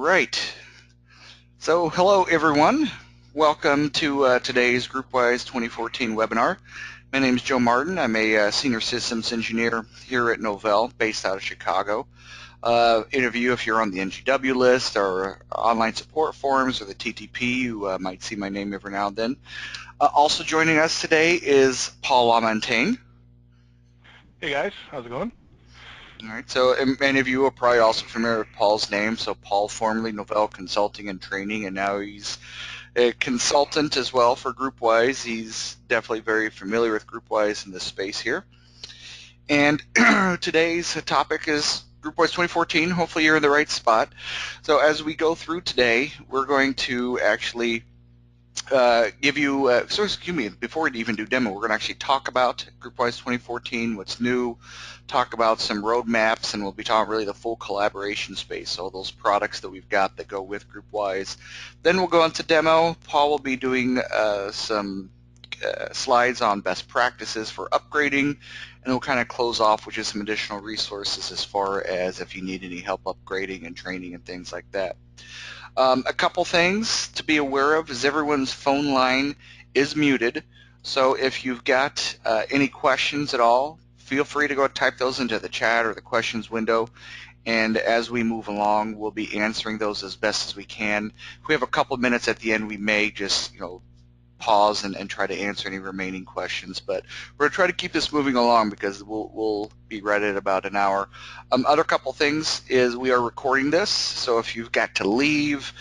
right. So hello everyone. Welcome to today's GroupWise 2014 webinar. My name is Joe Martin. I'm a senior systems engineer here at Novell, based out of Chicago. Interview if you're on the NGW list or online support forums or the TTP, you might see my name every now and then. Also joining us today is Paul LaMontagne. Hey guys, how's it going? All right, so many of you are probably also familiar with Paul's name. So Paul, formerly Novell Consulting and Training, and now he's a consultant as well for GroupWise. He's definitely very familiar with GroupWise in this space here. And today's topic is GroupWise 2014. Hopefully you're in the right spot. So as we go through today, we're going to actually give you, before we even do demo, we're going to actually talk about GroupWise 2014, what's new, talk about some roadmaps, and we'll be talking really the full collaboration space, so those products that we've got that go with GroupWise. Then we'll go on to demo. Paul will be doing some slides on best practices for upgrading, and we'll kind of close off with just some additional resources as far as if you need any help upgrading and training and things like that. A couple things to be aware of is everyone's phone line is muted, so if you've got any questions at all, feel free to go type those into the chat or the questions window, and as we move along, we'll be answering those as best as we can. If we have a couple minutes at the end, we may just pause and try to answer any remaining questions, but we're going to try to keep this moving along because we'll be right at about an hour. Other couple things is we are recording this, so if you've got to leave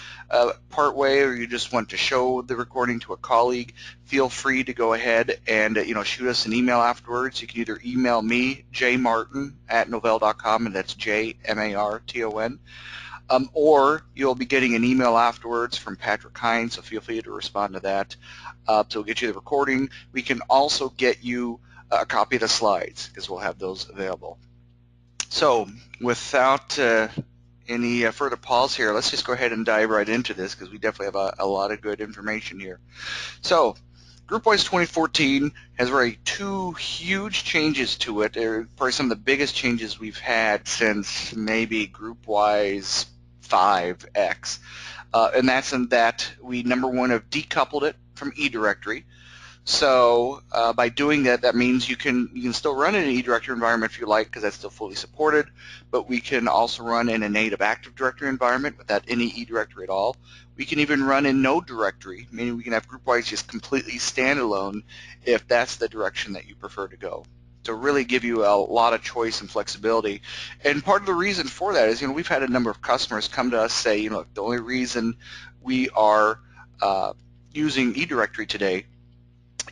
part way or you just want to show the recording to a colleague, feel free to go ahead and shoot us an email afterwards. You can either email me, jmartin@novell.com, and that's JMarton. Or you'll be getting an email afterwards from Patrick Hines, so feel free to respond to that. So we'll get you the recording. We can also get you a copy of the slides because we'll have those available. So without any further pause here, let's just go ahead and dive right into this because we definitely have a lot of good information here. So GroupWise 2014 has really two huge changes to it. They're probably some of the biggest changes we've had since maybe GroupWise 5X. And that's in that we, number one, have decoupled it from eDirectory. So by doing that, that means you can still run in an eDirectory environment if you like, because that's still fully supported, but we can also run in a native Active Directory environment without any eDirectory at all. We can even run in no directory, meaning we can have GroupWise just completely standalone if that's the direction that you prefer to go. To really give you a lot of choice and flexibility. And part of the reason for that is, we've had a number of customers come to us say, the only reason we are using eDirectory today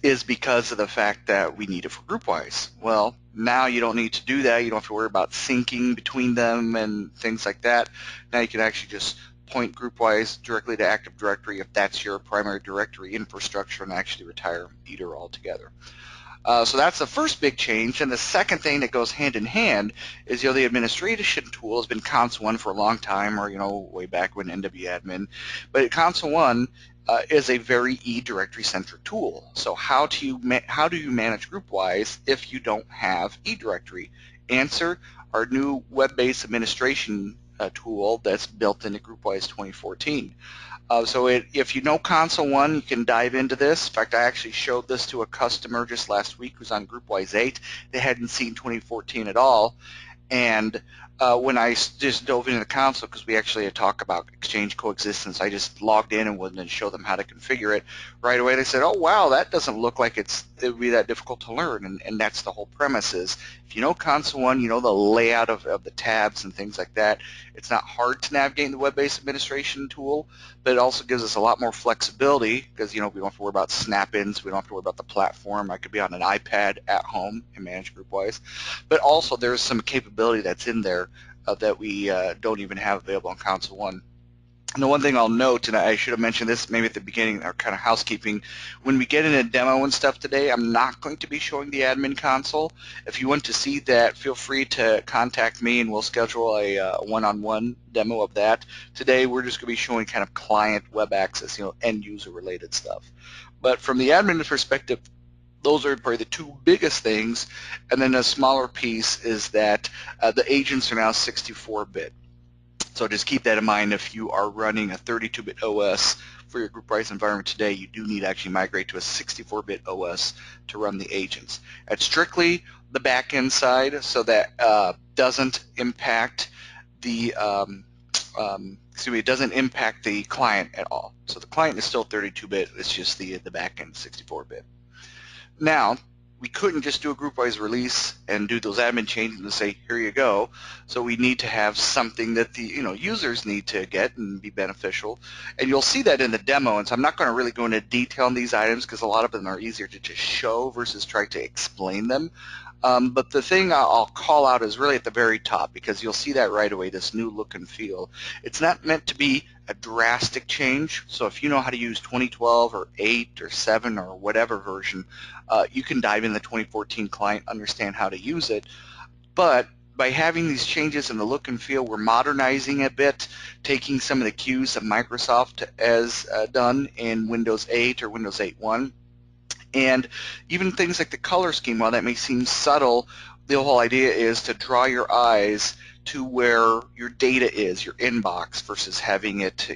is because of the fact that we need it for GroupWise. Well, now you don't need to do that. You don't have to worry about syncing between them and things like that. Now you can actually just point GroupWise directly to Active Directory if that's your primary directory infrastructure and actually retire either altogether. So that's the first big change. And the second thing that goes hand in hand is, the administration tool has been Console 1 for a long time, or, way back when NWAdmin. But Console 1 is a very eDirectory centric tool. So how do you manage GroupWise if you don't have eDirectory? Answer: our new web-based administration tool that's built into GroupWise 2014. So if you know Console 1, you can dive into this. In fact, I actually showed this to a customer just last week who's on GroupWise 8. They hadn't seen 2014 at all. And when I just dove into the console, because we actually had talked about Exchange coexistence, I just logged in and wanted to show them how to configure it. Right away they said, oh wow, that doesn't look like it would be that difficult to learn. And that's the whole premise is, if you know Console 1, you know the layout of the tabs and things like that. It's not hard to navigate in the web-based administration tool, but it also gives us a lot more flexibility because we don't have to worry about snap-ins, we don't have to worry about the platform. I could be on an iPad at home and manage GroupWise. But also there's some capability that's in there that we don't even have available on Console 1. And the one thing I'll note, and I should have mentioned this maybe at the beginning, our kind of housekeeping, when we get in a demo and stuff today, I'm not going to be showing the admin console. If you want to see that, feel free to contact me and we'll schedule a one-on-one demo of that. Today we're just going to be showing kind of client web access, end user related stuff. But from the admin perspective, those are probably the two biggest things. And then a smaller piece is that the agents are now 64-bit. So just keep that in mind. If you are running a 32-bit OS for your GroupWise environment today, you do need to actually migrate to a 64-bit OS to run the agents. It's strictly the back-end side, so that doesn't impact the it doesn't impact the client at all. So the client is still 32-bit. It's just the back-end 64-bit. Now, we couldn't just do a GroupWise release and do those admin changes and say, here you go. So we need to have something that the users need to get and be beneficial. And you'll see that in the demo. And so I'm not going to really go into detail on these items because a lot of them are easier to just show versus try to explain them. But the thing I'll call out is really at the very top, because you'll see that right away, this new look and feel. It's not meant to be a drastic change. So if you know how to use 2012 or 8 or 7 or whatever version, you can dive in the 2014 client, understand how to use it. But by having these changes in the look and feel, we're modernizing a bit, taking some of the cues that Microsoft has done in Windows 8 or Windows 8.1. And even things like the color scheme, while that may seem subtle, the whole idea is to draw your eyes to where your data is, your inbox, versus having it,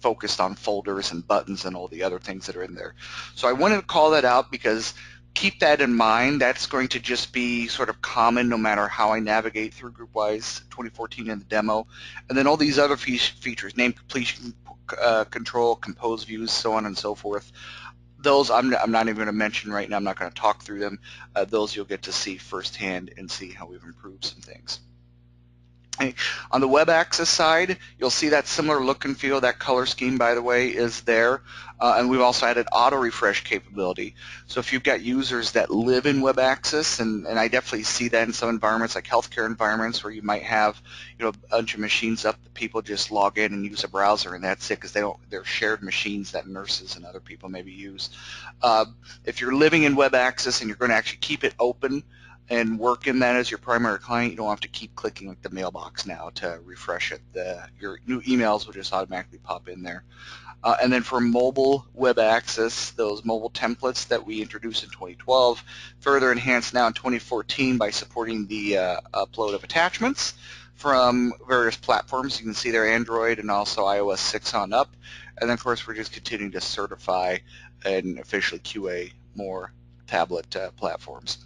focused on folders and buttons and all the other things that are in there. So I wanted to call that out because keep that in mind. That's going to just be sort of common no matter how I navigate through GroupWise 2014 in the demo. And then all these other features, name completion control, compose views, so on and so forth. Those I'm not even going to mention right now. I'm not going to talk through them. Those you'll get to see firsthand and see how we've improved some things. Okay. On the WebAccess side, you'll see that similar look and feel. That color scheme, by the way, is there. And we've also added auto refresh capability. So if you've got users that live in WebAccess, and I definitely see that in some environments like healthcare environments where you might have a bunch of machines up that people just log in and use a browser and that's it, because they're shared machines that nurses and other people maybe use. If you're living in WebAccess and you're going to actually keep it open and work in that as your primary client, you don't have to keep clicking like the mailbox now to refresh it. Your new emails will just automatically pop in there. And then for mobile web access, those mobile templates that we introduced in 2012, further enhanced now in 2014 by supporting the upload of attachments from various platforms. You can see there Android and also iOS 6 on up. And then of course we're just continuing to certify and officially QA more tablet platforms.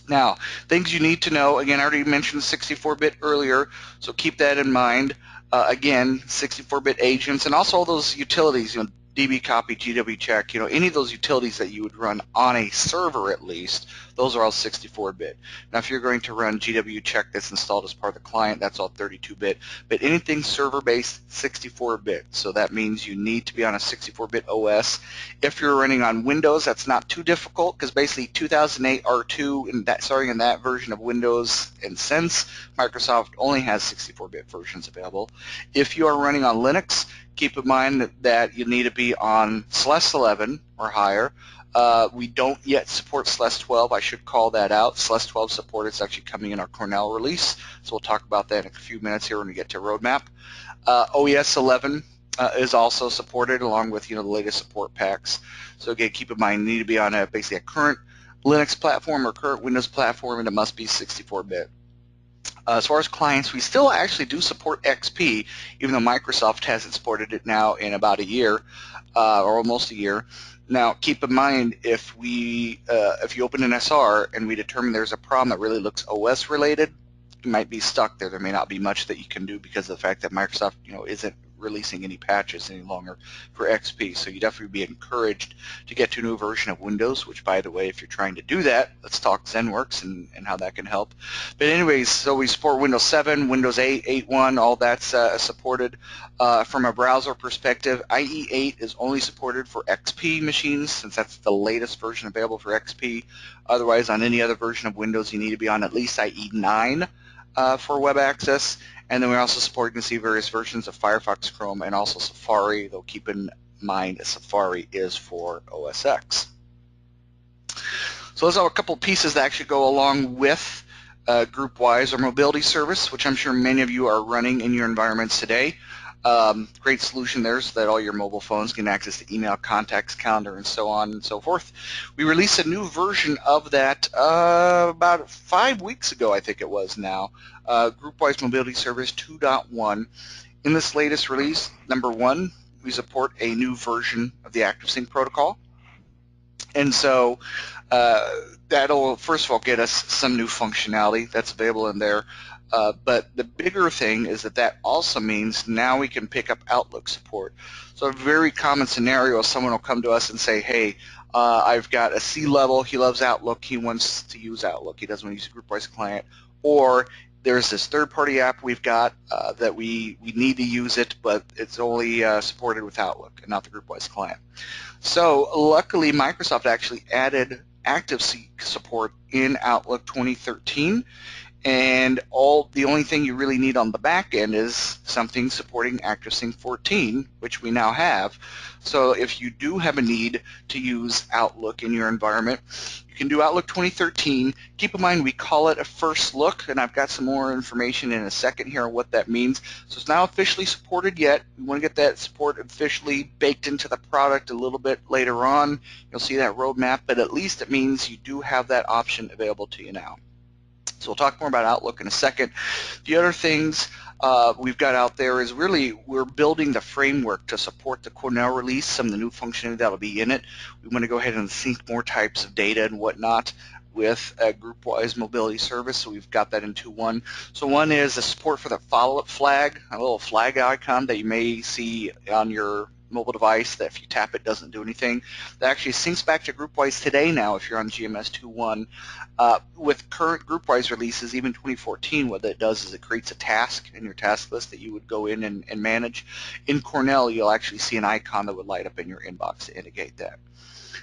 Now, things you need to know, again, I already mentioned 64-bit earlier, so keep that in mind. Again, 64-bit agents and also all those utilities, DB copy, GW check, any of those utilities that you would run on a server at least, those are all 64-bit. Now, if you're going to run GW check that's installed as part of the client, that's all 32-bit. But anything server-based, 64-bit. So that means you need to be on a 64-bit OS. If you're running on Windows, that's not too difficult because basically 2008 R2 in that version of Windows, and since Microsoft only has 64-bit versions available. If you are running on Linux, keep in mind that you need to be on SLES 11 or higher. We don't yet support SLES 12. I should call that out. SLES 12 support is actually coming in our Cornell release, so we'll talk about that in a few minutes here when we get to roadmap. OES 11 is also supported along with the latest support packs. So again, keep in mind you need to be on basically a current Linux platform or current Windows platform, and it must be 64-bit. As far as clients, we still actually do support XP, even though Microsoft hasn't supported it now in about a year, or almost a year. Now, keep in mind, if you open an SR and we determine there's a problem that really looks OS related, you might be stuck there. There may not be much that you can do because of the fact that Microsoft, isn't releasing any patches any longer for XP. So you definitely be encouraged to get to a new version of Windows, which, by the way, if you're trying to do that, let's talk ZenWorks and how that can help. But anyways, so we support Windows 7, Windows 8, 8.1, all that's supported. From a browser perspective, IE8 is only supported for XP machines since that's the latest version available for XP. Otherwise, on any other version of Windows, you need to be on at least IE9 for web access. And then we also support, you can see, various versions of Firefox, Chrome, and also Safari, though keep in mind Safari is for OS X. So those are a couple pieces that actually go along with GroupWise, our mobility service, which I'm sure many of you are running in your environments today. Great solution there so that all your mobile phones can access the email, contacts, calendar, and so on and so forth. We released a new version of that about 5 weeks ago, I think it was now, GroupWise Mobility Service 2.1. In this latest release, number 1, we support a new version of the ActiveSync protocol. And so that'll, first of all, get us some new functionality that's available in there. But the bigger thing is that also means now we can pick up Outlook support. So a very common scenario is someone will come to us and say, hey, I've got a C-level, he loves Outlook, he wants to use Outlook, he doesn't want to use a GroupWise client, or there's this third-party app we've got that we need to use it, but it's only supported with Outlook and not the GroupWise client. So luckily, Microsoft actually added ActiveSync support in Outlook 2013, and the only thing you really need on the back end is something supporting ActiveSync 14, which we now have. So if you do have a need to use Outlook in your environment, you can do Outlook 2013. Keep in mind we call it a first look, and I've got some more information in a second here on what that means. So it's not officially supported yet. We want to get that support officially baked into the product a little bit later on. You'll see that roadmap, but at least it means you do have that option available to you now. So we'll talk more about Outlook in a second. The other things we've got out there is really we're building the framework to support the Cornell release, some of the new functionality that will be in it. We want to go ahead and sync more types of data and whatnot with a GroupWise mobility service, so we've got that in 2.1. So one is the support for the follow-up flag, a little flag icon that you may see on your mobile device that if you tap it doesn't do anything. That actually syncs back to GroupWise today now if you're on GMS 2.1. With current GroupWise releases, even 2014, what that does is it creates a task in your task list that you would go in and manage. In Cornell, you'll actually see an icon that would light up in your inbox to indicate that.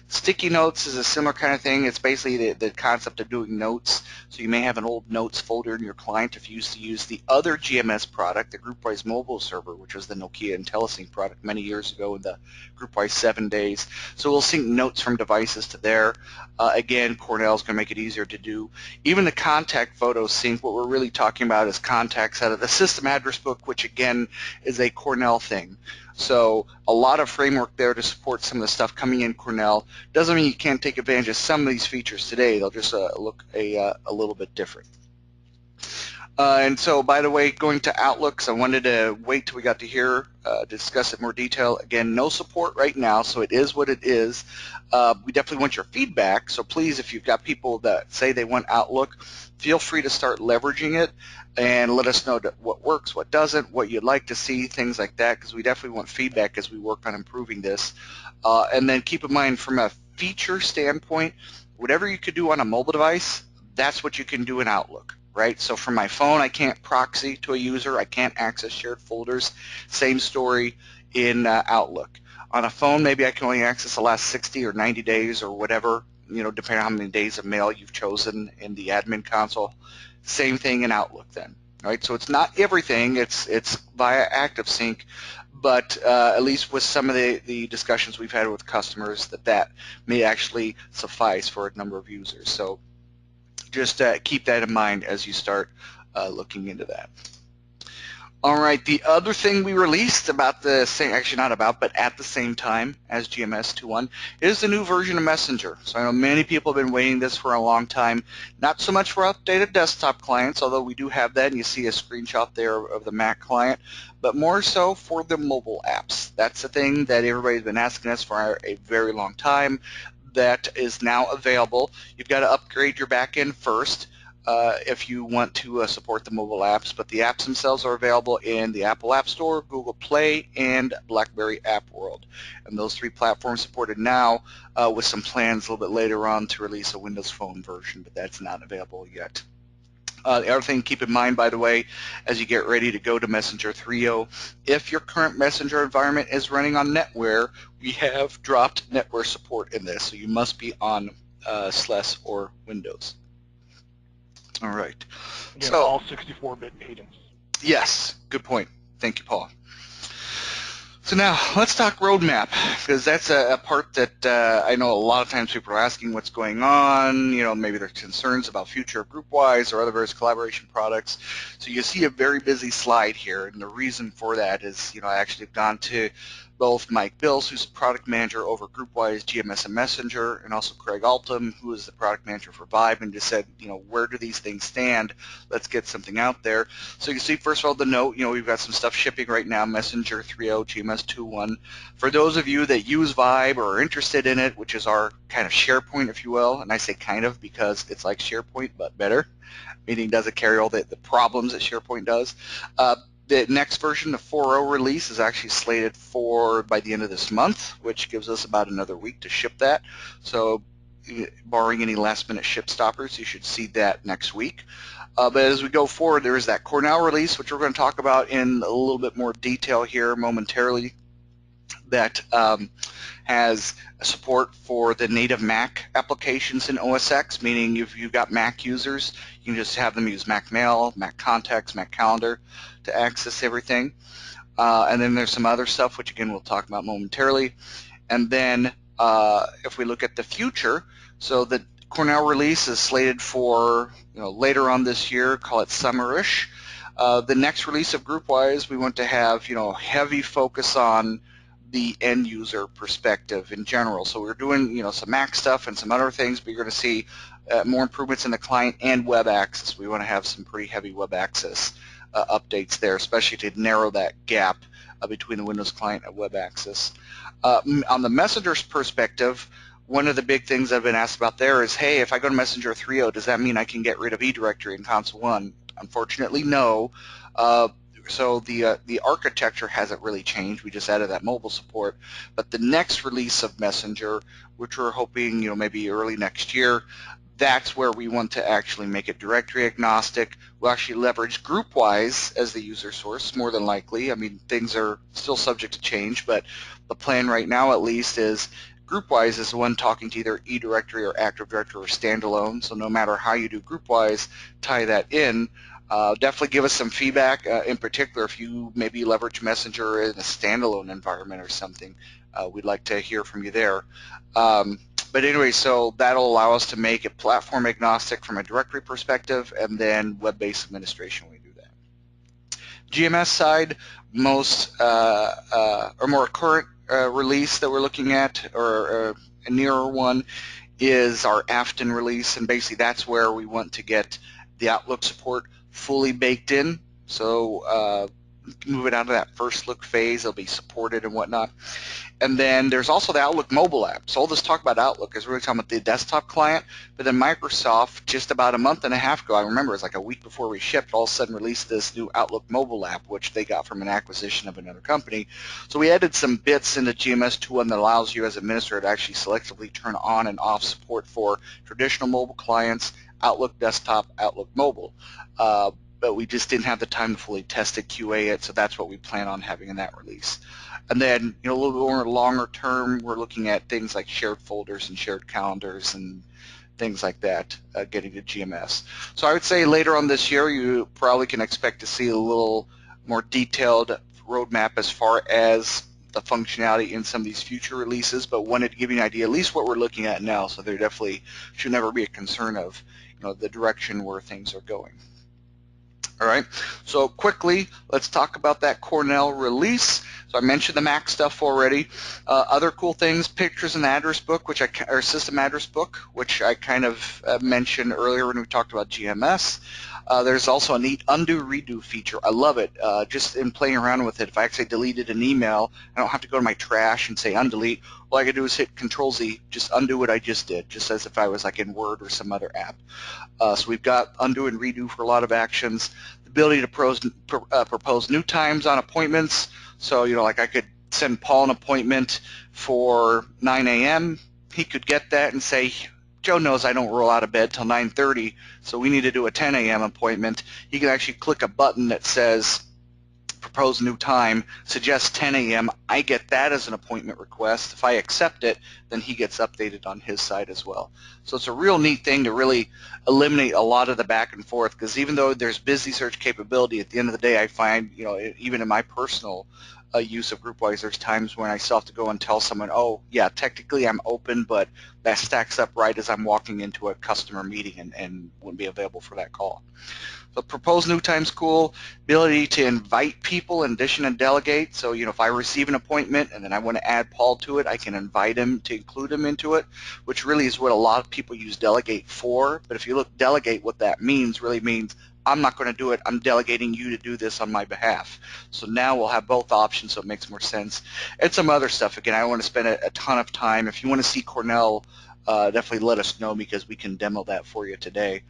Sticky notes is a similar kind of thing. It's basically the concept of doing notes. So you may have an old notes folder in your client if you used to use the other GMS product, the GroupWise mobile server, which was the Nokia IntelliSync product many years ago in the GroupWise 7 days. So we'll sync notes from devices to there. Again, Cornell's going to make it easier to do. Even the contact photo sync, what we're really talking about is contacts out of the system address book, which again is a Cornell thing. So a lot of framework there to support some of the stuff coming in Cornell. Doesn't mean you can't take advantage of some of these features today. They'll just look a little bit different. And so, by the way, going to Outlook, so I wanted to wait till we got to here to discuss it in more detail. Again, no support right now, so it is what it is. We definitely want your feedback, so please, if you've got people that say they want Outlook, feel free to start leveraging it and let us know what works, what doesn't, what you'd like to see, things like that, because we definitely want feedback as we work on improving this. And then keep in mind, from a feature standpoint, whatever you could do on a mobile device, that's what you can do in Outlook. Right? So from my phone, I can't proxy to a user. I can't access shared folders. Same story in Outlook. On a phone, maybe I can only access the last 60 or 90 days or whatever, depending on how many days of mail you've chosen in the admin console. Same thing in Outlook then. Right? So it's not everything. It's via ActiveSync, but at least with some of the discussions we've had with customers, that may actually suffice for a number of users. So just keep that in mind as you start looking into that. All right, the other thing we released about the same, actually not about, but at the same time as GMS 2.1 is the new version of Messenger. So I know many people have been waiting this for a long time. Not so much for updated desktop clients, although we do have that, and you see a screenshot there of the Mac client, but more so for the mobile apps. That's the thing that everybody's been asking us for a very long time. That is now available. You've got to upgrade your backend first if you want to support the mobile apps, but the apps themselves are available in the Apple App Store, Google Play, and BlackBerry App World. And those 3 platforms supported now with some plans a little bit later on to release a Windows Phone version, but that's not available yet. The other thing to keep in mind, by the way, as you get ready to go to Messenger 3.0, if your current Messenger environment is running on NetWare, we have dropped NetWare support in this, so you must be on SLES or Windows. All right. Again, So all 64-bit agents. yes, good point. Thank you, Paul. So now let's talk roadmap, because that's a part that I know a lot of times people are asking what's going on. Maybe there's concerns about future of GroupWise or other various collaboration products. So you see a very busy slide here, and the reason for that is, I actually have gone to both Mike Bills, who's the product manager over GroupWise, GMS, and Messenger, and also Craig Altum, who is the product manager for Vibe, and just said, where do these things stand? Let's get something out there. So you can see, first of all, the note, we've got some stuff shipping right now, Messenger 3.0, GMS 2.1. For those of you that use Vibe or are interested in it, which is our kind of SharePoint, if you will, and I say kind of because it's like SharePoint, but better, meaning it doesn't carry all the problems that SharePoint does. The next version, the 4.0 release, is actually slated for by the end of this month, which gives us about another week to ship that. So barring any last-minute ship stoppers, you should see that next week. But as we go forward, there is that Cornell release, which we're going to talk about in a little bit more detail here momentarily, that has support for the native Mac applications in OS X, meaning if you've got Mac users, you can just have them use Mac Mail, Mac Contacts, Mac Calendar to access everything. And then there's some other stuff, which again we'll talk about momentarily. And then if we look at the future, so the Cornell release is slated for later on this year, call it summerish. The next release of GroupWise, we want to have heavy focus on the end user perspective in general. So we're doing some Mac stuff and some other things, but you're going to see more improvements in the client and web access. We want to have some pretty heavy web access updates there, especially to narrow that gap between the Windows client and web access. On the Messenger's perspective, one of the big things I've been asked about there is, hey, if I go to Messenger 3.0, does that mean I can get rid of eDirectory in Console 1? Unfortunately, no. So the architecture hasn't really changed. We just added that mobile support. But the next release of Messenger, which we're hoping maybe early next year, that's where we want to actually make it directory agnostic. We'll actually leverage GroupWise as the user source, more than likely. I mean, things are still subject to change, but the plan right now at least is GroupWise is the one talking to either eDirectory or Active Directory or standalone. So no matter how you do GroupWise, tie that in. Definitely give us some feedback, in particular if you maybe leverage Messenger in a standalone environment or something. We'd like to hear from you there. But anyway, so that'll allow us to make it platform agnostic from a directory perspective, and then web-based administration when we do that. GMS side, most or more current release that we're looking at, or a nearer one, is our Afton release, and basically that's where we want to get the Outlook support fully baked in. So move it out of that first look phase, it'll be supported and whatnot. And then there's also the Outlook mobile app. So all this talk about Outlook is really talking about the desktop client, but then Microsoft, just about a month and a half ago, I remember it was like a week before we shipped, all of a sudden released this new Outlook mobile app, which they got from an acquisition of another company. So we added some bits into GMS 2.1 that allows you as administrator to actually selectively turn on and off support for traditional mobile clients, Outlook desktop, Outlook mobile. But we just didn't have the time to fully test it, QA it, so that's what we plan on having in that release. And then, a little bit more longer term, we're looking at things like shared folders and shared calendars and things like that, getting to GMS. So I would say later on this year, you probably can expect to see a little more detailed roadmap as far as the functionality in some of these future releases, but wanted to give you an idea, at least what we're looking at now, so there definitely should never be a concern of the direction where things are going. All right, so quickly, let's talk about that Cornell release. So I mentioned the Mac stuff already. Other cool things, pictures and address book, or system address book, which I kind of mentioned earlier when we talked about GMS. There's also a neat undo redo feature. I love it. Just in playing around with it, if I actually deleted an email, I don't have to go to my trash and say undelete. All I can do is hit Control-Z, just undo what I just did, just as if I was like in Word or some other app. So we've got undo and redo for a lot of actions. The ability to propose new times on appointments. So, like I could send Paul an appointment for 9 a.m. He could get that and say, Joe knows I don't roll out of bed till 9:30, so we need to do a 10 a.m. appointment. He can actually click a button that says propose new time, suggest 10 a.m. I get that as an appointment request. If I accept it, then he gets updated on his side as well. So it's a real neat thing to really eliminate a lot of the back and forth, because even though there's busy search capability, at the end of the day I find, even in my personal use of GroupWise, there's times when I still have to go and tell someone, oh yeah, technically I'm open, but that stacks up right as I'm walking into a customer meeting and wouldn't be available for that call. So propose new time's cool. Ability to invite people in addition to delegate. So, if I receive an appointment and then I want to add Paul to it, I can invite him to include him into it, which really is what a lot of people use delegate for. But if you look delegate, what that means really means I'm not going to do it. I'm delegating you to do this on my behalf. So now we'll have both options, so it makes more sense. And some other stuff. Again, I don't want to spend a ton of time. If you want to see Cornell, definitely let us know, because we can demo that for you today.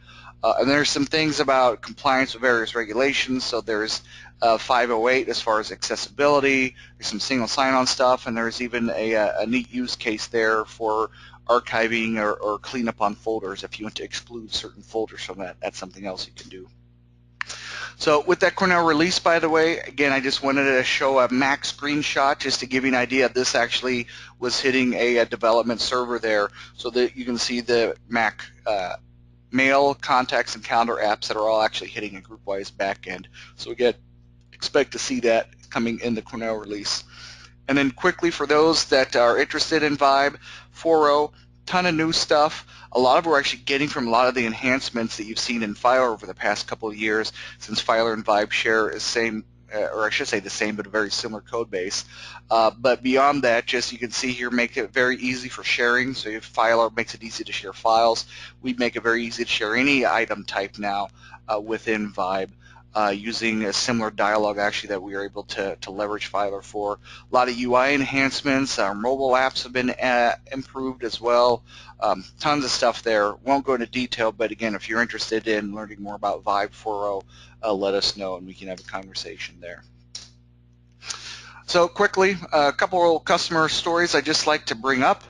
And there's some things about compliance with various regulations. So there's 508 as far as accessibility. There's some single sign-on stuff, and there's even a neat use case there for archiving or cleanup on folders. If you want to exclude certain folders from that, that's something else you can do. So with that Cornell release, by the way, again, I just wanted to show a Mac screenshot just to give you an idea. This actually was hitting a development server there, so that you can see the Mac mail, contacts, and calendar apps that are all actually hitting a GroupWise backend. So again, expect to see that coming in the Cornell release. And then quickly, for those that are interested in Vibe 4.0, ton of new stuff. A lot of we're actually getting from a lot of the enhancements that you've seen in Filer over the past couple of years, since Filer and Vibe share is same, or I should say the same, but a very similar code base. But beyond that, just you can see here, make it very easy for sharing. So if Filer makes it easy to share files, we make it very easy to share any item type now within Vibe. Using a similar dialogue actually that we are able to leverage Filer for. A lot of UI enhancements. Our mobile apps have been improved as well. Tons of stuff there. Won't go into detail, but again, if you're interested in learning more about Vibe 4.0, let us know and we can have a conversation there. So quickly, a couple of customer stories I'd just like to bring up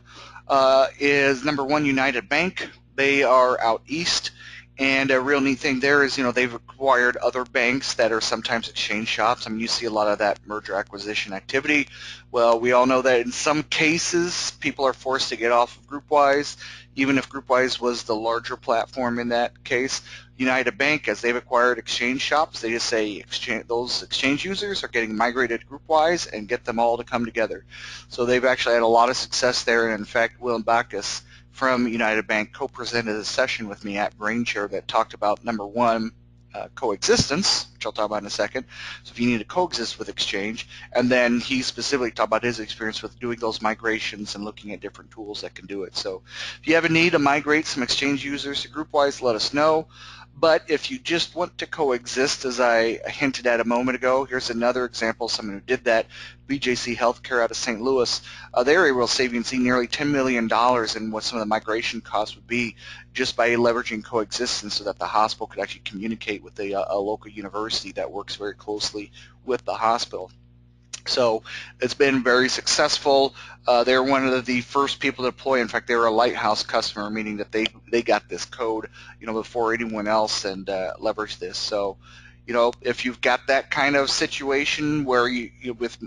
is number one, United Bank. They are out east. And a real neat thing there is, they've acquired other banks that are sometimes exchange shops. I mean, you see a lot of that merger acquisition activity. Well, we all know that in some cases, people are forced to get off of GroupWise, even if GroupWise was the larger platform in that case. United Bank, as they've acquired exchange shops, they just say those exchange users are getting migrated to GroupWise and get them all to come together. So they've actually had a lot of success there. And in fact, Will Bacchus from United Bank co-presented a session with me at BrainShare that talked about, number one, coexistence, which I'll talk about in a second. So if you need to coexist with Exchange, and then he specifically talked about his experience with doing those migrations and looking at different tools that can do it. So if you have a need to migrate some Exchange users to GroupWise, let us know. But if you just want to coexist, as I hinted at a moment ago, here's another example of someone who did that. BJC Health Care out of St. Louis. They were able to save nearly $10 million in what some of the migration costs would be just by leveraging coexistence, so that the hospital could actually communicate with a local university that works very closely with the hospital. So it's been very successful. They're one of the first people to deploy. In fact, they were a lighthouse customer, meaning that they got this code, before anyone else, and leveraged this. So, if you've got that kind of situation where you with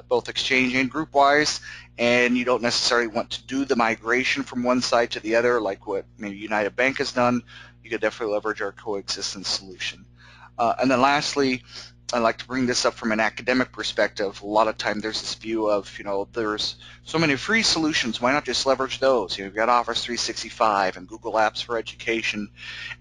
both Exchange and GroupWise, and you don't necessarily want to do the migration from one side to the other, like what maybe United Bank has done, you could definitely leverage our coexistence solution. And then lastly, I like to bring this up from an academic perspective. A lot of time there's this view of, there's so many free solutions, why not just leverage those? You've got Office 365 and Google Apps for Education.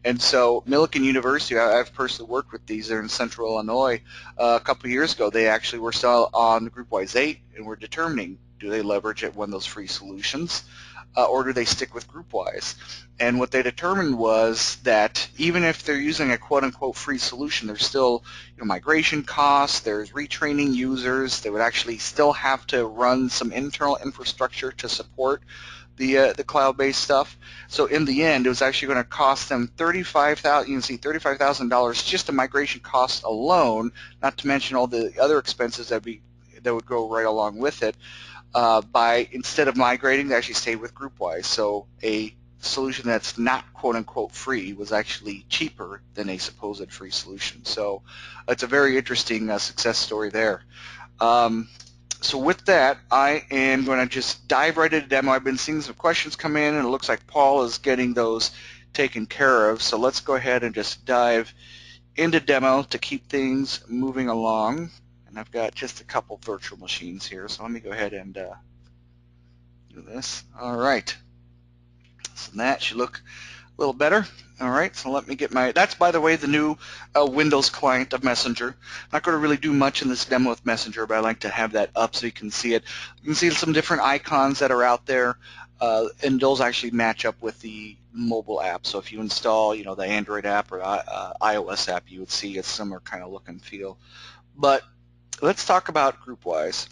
And so Millikan University, I've personally worked with these. They're in Central Illinois. A couple of years ago, they actually were still on GroupWise 8 and were determining, do they leverage one of those free solutions? Or do they stick with GroupWise? And what they determined was that even if they're using a quote-unquote free solution, there's still migration costs, there's retraining users, they would actually still have to run some internal infrastructure to support the cloud-based stuff. So in the end, it was actually going to cost them $35,000 just a migration cost alone, not to mention all the other expenses that would go right along with it. By instead of migrating, they actually stayed with GroupWise. So a solution that's not quote-unquote free was actually cheaper than a supposed free solution. So it's a very interesting success story there. So with that, I am going to just dive right into demo. I've been seeing some questions come in, and it looks like Paul is getting those taken care of. So let's go ahead and just dive into demo to keep things moving along. And I've got just a couple virtual machines here, so let me go ahead and do this. All right. So that should look a little better. All right, so let me get my, that's by the way the new Windows client of Messenger. I'm not going to really do much in this demo with Messenger, but I like to have that up so you can see it. You can see some different icons that are out there, and those actually match up with the mobile app. So if you install, you know, the Android app or iOS app, you would see a similar kind of look and feel. But let's talk about GroupWise.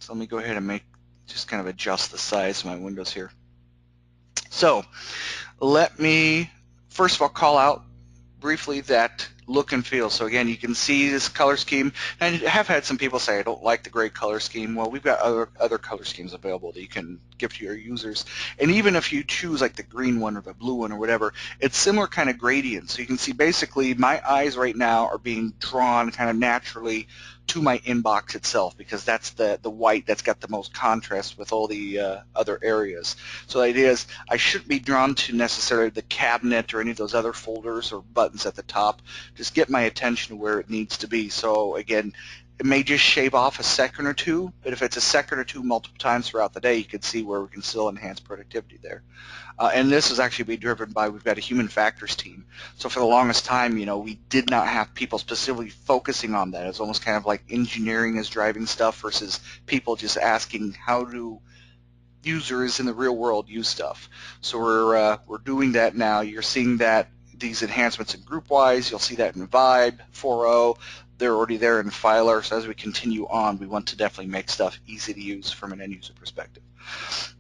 So let me go ahead and just kind of adjust the size of my windows here. So let me first of all call out briefly that look and feel. So again, you can see this color scheme, and I have had some people say I don't like the gray color scheme. Well, we've got other color schemes available that you can give to your users, and even if you choose like the green one or the blue one or whatever, it's similar kind of gradient. So you can see basically my eyes right now are being drawn kind of naturally to my inbox itself, because that's the white that's got the most contrast with all the other areas. So the idea is I shouldn't be drawn to necessarily the cabinet or any of those other folders or buttons at the top. Just get my attention to where it needs to be. So again, it may just shave off a second or two, but if it's a second or two multiple times throughout the day, you can see where we can still enhance productivity there. And this is actually being driven by, we've got a human factors team. So for the longest time, you know, we did not have people specifically focusing on that. It's almost kind of like engineering is driving stuff versus people just asking how do users in the real world use stuff. So we're doing that now. You're seeing that these enhancements in GroupWise. You'll see that in Vibe 4.0. They're already there in Filer. So as we continue on, we want to definitely make stuff easy to use from an end user perspective.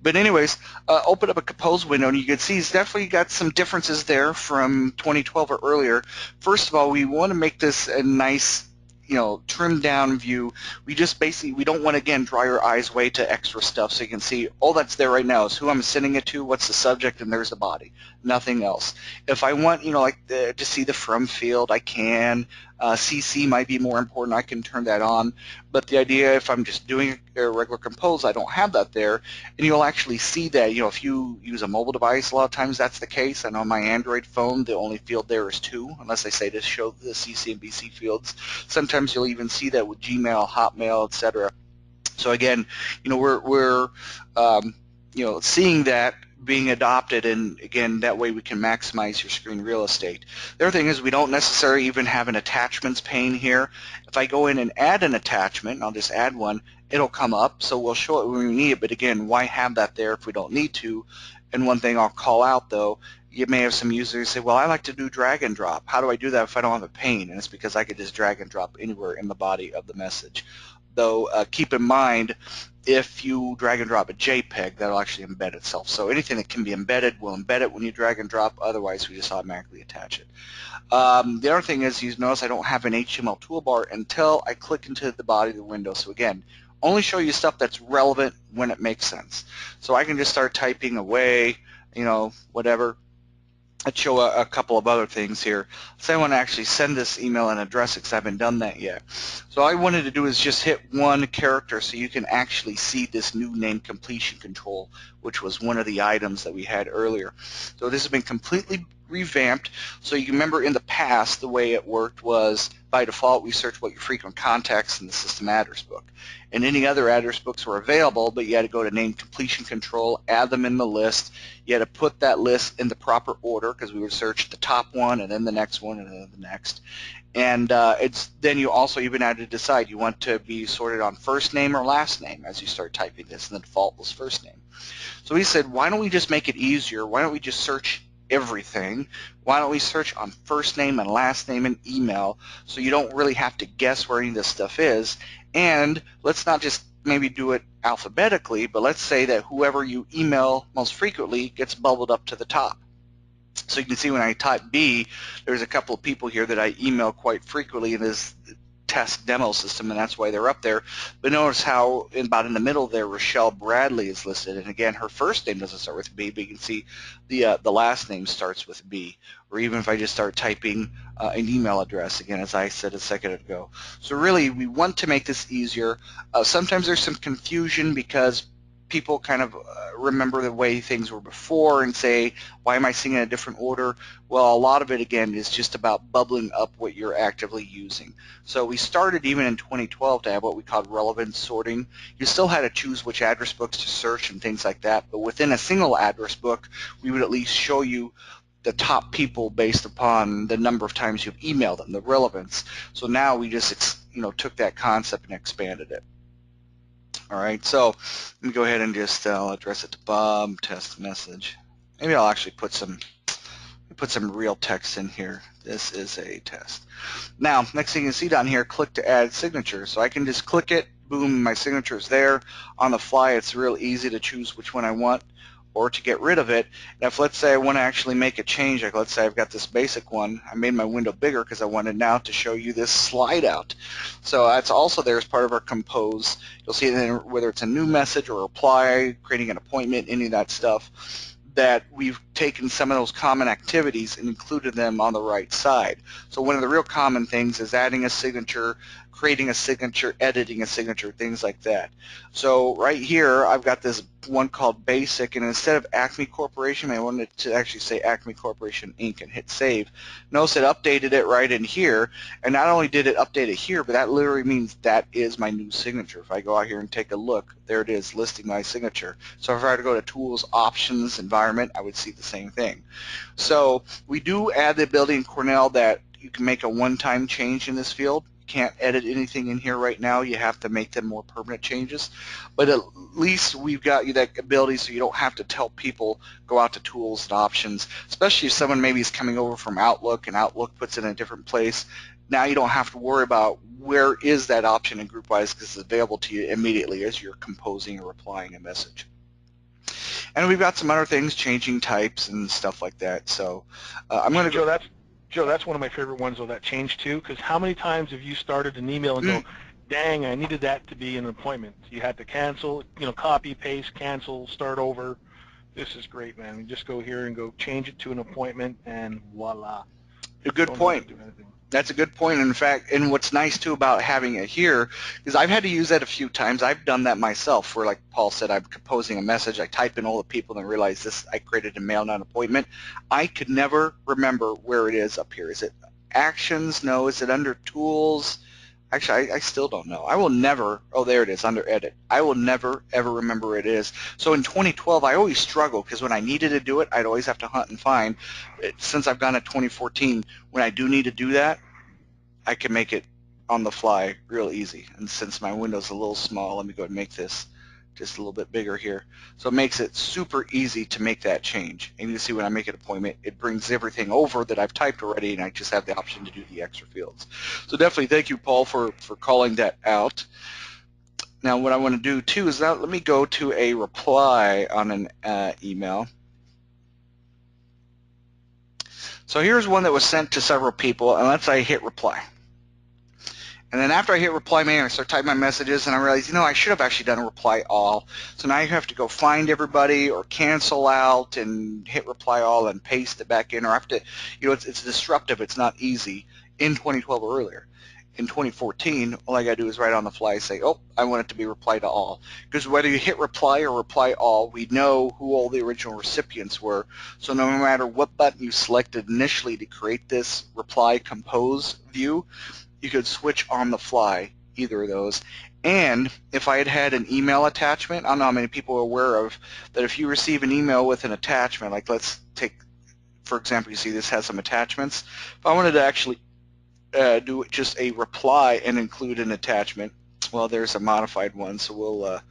But anyways, open up a compose window, and you can see it's definitely got some differences there from 2012 or earlier. First of all, we want to make this a nice, you know, trimmed down view. We just basically, we don't want to, again, draw your eyes way to extra stuff. So you can see all that's there right now is who I'm sending it to, what's the subject, and there's the body. Nothing else. If I want, you know, like to see the from field, I can. CC might be more important. I can turn that on. But the idea, if I'm just doing a regular compose, I don't have that there. And you'll actually see that, you know, if you use a mobile device, a lot of times that's the case. I know on my Android phone, the only field there is 2, unless they say to show the CC and BC fields. Sometimes you'll even see that with Gmail, Hotmail, etc. So again, you know, we're you know, seeing that being adopted, and again, that way we can maximize your screen real estate. The other thing is we don't necessarily even have an attachments pane here. If I go in and add an attachment, I'll just add one, it'll come up, so we'll show it when we need it, but again, why have that there if we don't need to? And one thing I'll call out though, you may have some users say, well, I like to do drag and drop. How do I do that if I don't have a pane? And it's because I could just drag and drop anywhere in the body of the message. Though keep in mind, if you drag and drop a JPEG, that'll actually embed itself. So anything that can be embedded will embed it when you drag and drop. Otherwise, we just automatically attach it. The other thing is, you notice I don't have an HTML toolbar until I click into the body of the window. So again, only show you stuff that's relevant when it makes sense. So I can just start typing away, you know, whatever. I'd show a couple of other things here. Say I want to actually send this email and address it because I haven't done that yet. So all I wanted to do is just hit one character so you can actually see this new name completion control, which was one of the items that we had earlier. So this has been completely revamped. So you remember in the past the way it worked was by default we searched what your frequent contacts in the system address book. And any other address books were available, but you had to go to name completion control, add them in the list. You had to put that list in the proper order because we would search the top one and then the next one and then the next. And then you also even had to decide you want to be sorted on first name or last name as you start typing this, and the default was first name. So we said, why don't we just make it easier? Why don't we just search everything? Why don't we search on first name and last name and email so you don't really have to guess where any of this stuff is? And let's not just maybe do it alphabetically, but let's say that whoever you email most frequently gets bubbled up to the top. So you can see when I type B, there's a couple of people here that I email quite frequently, and test demo system, and that's why they're up there. But notice how about in the middle there, Rochelle Bradley is listed, and again, her first name doesn't start with B, but you can see the last name starts with B. Or even if I just start typing an email address, again, as I said a second ago. So really, we want to make this easier. Sometimes there's some confusion because people kind of remember the way things were before and say, why am I seeing in a different order? Well, a lot of it, again, is just about bubbling up what you're actively using. So we started even in 2012 to have what we called relevance sorting. You still had to choose which address books to search and things like that, but within a single address book, we would at least show you the top people based upon the number of times you've emailed them, the relevance. So now we just took that concept and expanded it. All right, so let me go ahead and just I'll address it to Bob, test message. Maybe I'll actually put some real text in here. This is a test. Now, next thing you can see down here, click to add signature. So I can just click it, boom, my signature is there. On the fly, it's real easy to choose which one I want or to get rid of it. Now, if let's say I want to actually make a change, like let's say I've got this basic one, I made my window bigger because I wanted now to show you this slide out. So that's also there as part of our compose. You'll see then whether it's a new message or reply, creating an appointment, any of that stuff, that we've taken some of those common activities and included them on the right side. So one of the real common things is adding a signature, creating a signature, editing a signature, things like that. So right here, I've got this one called Basic, and instead of Acme Corporation, I wanted to actually say Acme Corporation Inc. and hit save. Notice it updated it right in here, and not only did it update it here, but that literally means that is my new signature. If I go out here and take a look, there it is, listing my signature. So if I were to go to Tools, Options, Environment, I would see the same thing. So we do add the ability in Cornell that you can make a one-time change in this field. Can't edit anything in here right now. You have to make them more permanent changes, but at least we've got you that ability so you don't have to tell people go out to Tools and Options, especially if someone maybe is coming over from Outlook and Outlook puts it in a different place. Now you don't have to worry about where is that option in GroupWise because it's available to you immediately as you're composing or replying a message. And we've got some other things, changing types and stuff like that. So I'm going to go. Joe, that's one of my favorite ones, though, that change too, because how many times have you started an email and go, dang, I needed that to be an appointment. You had to cancel, copy, paste, cancel, start over. This is great, man. You just go here and go change it to an appointment, and voila. A good point. That's a good point. In fact, and what's nice too about having it here is I've had to use that a few times. I've done that myself where, like Paul said, I'm composing a message, I type in all the people and realize this, I created a mail, not an appointment. I could never remember where it is up here. Is it Actions? No. Is it under Tools? Actually, I still don't know. I will never, oh, there it is, under Edit. I will never, ever remember where it is. So in 2012, I always struggled because when I needed to do it, I'd always have to hunt and find. Since I've gone to 2014, when I do need to do that, I can make it on the fly real easy. And since my window's a little small, let me go ahead and make this just a little bit bigger here. So it makes it super easy to make that change. And you see when I make an appointment, it brings everything over that I've typed already, and I just have the option to do the extra fields. So definitely thank you, Paul, for calling that out. Now what I want to do too is now let me go to a reply on an email. So here's one that was sent to several people, and let's say I hit reply. And then after I hit reply, I start typing my messages, and I realize, I should have actually done a reply all. So now you have to go find everybody or cancel out and hit reply all and paste it back in, or have to, it's disruptive. It's not easy in 2012 or earlier. In 2014, all I got to do is right on the fly say, oh, I want it to be reply to all. Because whether you hit reply or reply all, we know who all the original recipients were. So no matter what button you selected initially to create this reply compose view, you could switch on the fly either of those. And if I had had an email attachment, I don't know how many people are aware of that if you receive an email with an attachment, like let's take, for example, you see this has some attachments. If I wanted to actually do just a reply and include an attachment, well, there's a modified one, so